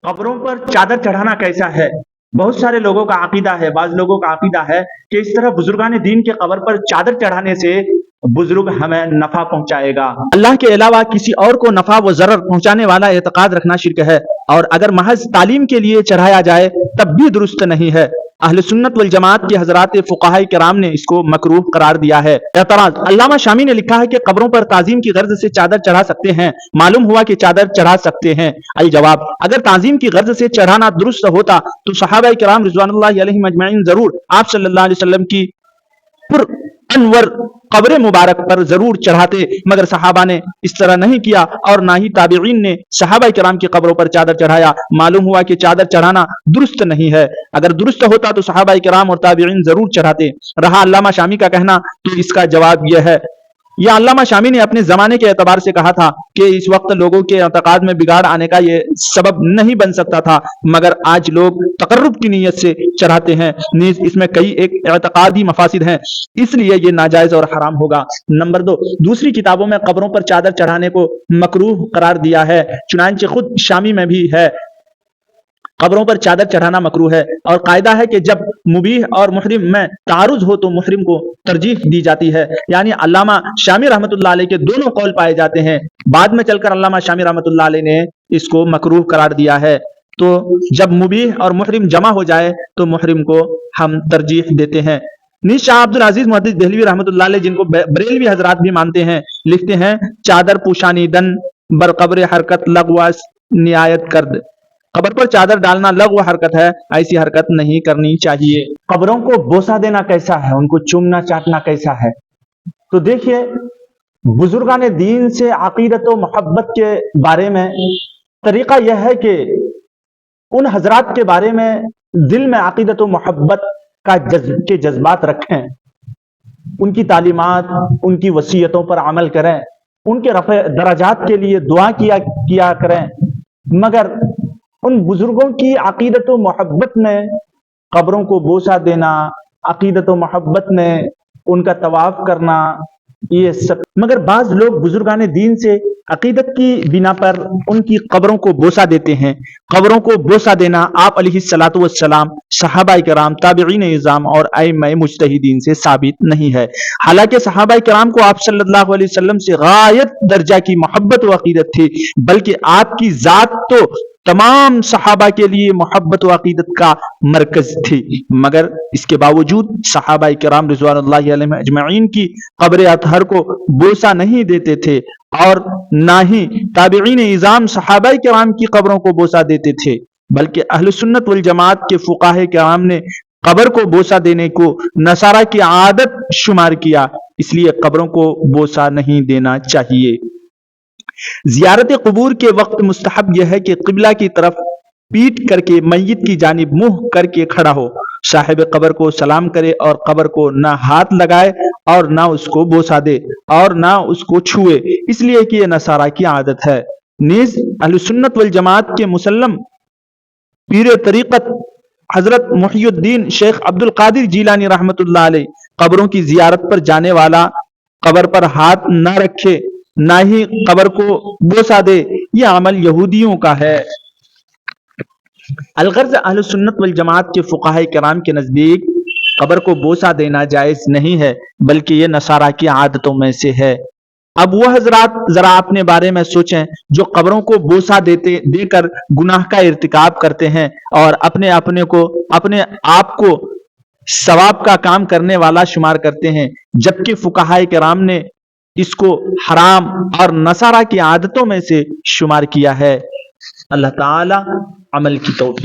قبروں پر چادر چڑھانا کیسا ہے؟ بہت سارے لوگوں کا عقیدہ ہے، بعض لوگوں کا عقیدہ ہے کہ اس طرح بزرگان دین کے قبر پر چادر چڑھانے سے بزرگ ہمیں نفع پہنچائے گا۔ اللہ کے علاوہ کسی اور کو نفع و ضرر پہنچانے والا اعتقاد رکھنا شرک ہے، اور اگر محض تعلیم کے لیے چڑھایا جائے تب بھی درست نہیں ہے۔ اہل سنت والجماعت کے حضرات فقہاء کرام نے اس کو مکروہ قرار دیا ہے۔ اعتراض: علامہ شامی نے لکھا ہے کہ قبروں پر تعظیم کی غرض سے چادر چڑھا سکتے ہیں، معلوم ہوا کہ چادر چڑھا سکتے ہیں۔ الجواب: اگر تعظیم کی غرض سے چڑھانا درست ہوتا تو صحابہ کرام رضوان اللہ علیہم اجمعین ضرور آپ صلی اللہ علیہ وسلم کی پر انور قبر مبارک پر ضرور چڑھاتے، مگر صحابہ نے اس طرح نہیں کیا، اور نہ ہی تابعین نے صحابہ کرام کی قبروں پر چادر چڑھایا۔ معلوم ہوا کہ چادر چڑھانا درست نہیں ہے۔ اگر درست ہوتا تو صحابہ کرام اور تابعین ضرور چڑھاتے۔ رہا علامہ شامی کا کہنا، تو اس کا جواب یہ ہے، یا علامہ شامی نے اپنے زمانے کے اعتبار سے کہا تھا کہ اس وقت لوگوں کے اعتقاد میں بگاڑ آنے کا یہ سبب نہیں بن سکتا تھا، مگر آج لوگ تقرب کی نیت سے چڑھاتے ہیں، نیز اس میں کئی ایک اعتقادی مفاسد ہیں، اس لیے یہ ناجائز اور حرام ہوگا۔ نمبر 2، دوسری کتابوں میں قبروں پر چادر چڑھانے کو مکروہ قرار دیا ہے، چنانچہ خود شامی میں بھی ہے، قبروں پر چادر چڑھانا مکروہ ہے، اور قاعدہ ہے کہ جب مبیح اور محرم میں تعارض ہو تو محرم کو ترجیح دی جاتی ہے۔ یعنی علامہ شامی رحمۃ اللہ علیہ کے دونوں قول پائے جاتے ہیں، بعد میں چل کر علامہ شامی رحمۃ اللہ علیہ نے اس کو مکروہ قرار دیا ہے۔ تو جب مبیح اور محرم جمع ہو جائے تو محرم کو ہم ترجیح دیتے ہیں۔ نیز شاہ عبد العزیز محدث دہلوی رحمۃ اللہ علیہ، جن کو بریلوی حضرات بھی مانتے ہیں، لکھتے ہیں، چادر پوشانی دن بر قبر حرکت لغو نہایت کرد۔ قبر پر چادر ڈالنا لغو حرکت ہے، ایسی حرکت نہیں کرنی چاہیے۔ قبروں کو بوسہ دینا کیسا ہے، ان کو چومنا چاٹنا کیسا ہے؟ تو دیکھیے، بزرگان دین سے عقیدت و محبت کے بارے میں طریقہ یہ ہے کہ ان حضرات کے بارے میں دل میں عقیدت و محبت کے جذبات رکھیں، ان کی تعلیمات، ان کی وصیتوں پر عمل کریں، ان کے رفع درجات کے لیے دعا کیا کریں، مگر ان بزرگوں کی عقیدت و محبت میں قبروں کو بوسہ دینا، عقیدت و محبت میں ان کا طواف کرنا، یہ سب، مگر بعض لوگ بزرگان دین سے عقیدت کی بنا پر ان کی قبروں کو بوسہ دیتے ہیں۔ قبروں کو بوسہ دینا آپ علیہ الصلوۃ والسلام، صحابہ کرام، تابعین اعظام اور ائمہ مجتہدین سے ثابت نہیں ہے۔ حالانکہ صحابہ کرام کو آپ صلی اللہ علیہ وسلم سے غایت درجہ کی محبت و عقیدت تھی، بلکہ آپ کی ذات تو تمام صحابہ کے لیے محبت و عقیدت کا مرکز تھی، مگر اس کے باوجود صحابہ کرام رضوان اللہ علیہم اجمعین کی قبر اطہر کو بوسہ نہیں دیتے تھے، اور نہ ہی تابعین اعظام صحابہ کرام کی قبروں کو بوسہ دیتے تھے، بلکہ اہل سنت والجماعت کے فقہاء کرام نے قبر کو بوسہ دینے کو نصارہ کی عادت شمار کیا، اس لیے قبروں کو بوسہ نہیں دینا چاہیے۔ زیارت قبور کے وقت مستحب یہ ہے کہ قبلہ کی طرف پیٹ کر کے میت کی جانب منہ کر کے کھڑا ہو، صاحب قبر کو سلام کرے اور قبر کو نہ ہاتھ لگائے اور نہ اس کو بوسہ دے اور نہ اس کو چھوئے، اس لیے کہ یہ نصارہ کی عادت ہے۔ نیز اہل سنت والجماعت کے مسلم پیر طریقت حضرت محی الدین شیخ عبد القادر جیلانی رحمۃ اللہ علیہ، قبروں کی زیارت پر جانے والا قبر پر ہاتھ نہ رکھے، نہ ہی قبر کو بوسہ دے، یہ عمل یہودیوں کا ہے۔ الغرض اہل سنت والجماعت کے فقہاء کرام کے نزدیک قبر کو بوسہ دینا جائز نہیں ہے، بلکہ یہ نصارہ کی عادتوں میں سے ہے۔ اب وہ حضرات ذرا اپنے بارے میں سوچیں جو قبروں کو بوسہ دے کر گناہ کا ارتکاب کرتے ہیں اور اپنے آپ کو ثواب کا کام کرنے والا شمار کرتے ہیں، جبکہ فقہاء کرام نے اس کو حرام اور نصارہ کی عادتوں میں سے شمار کیا ہے۔ اللہ تعالی عمل کی توفیق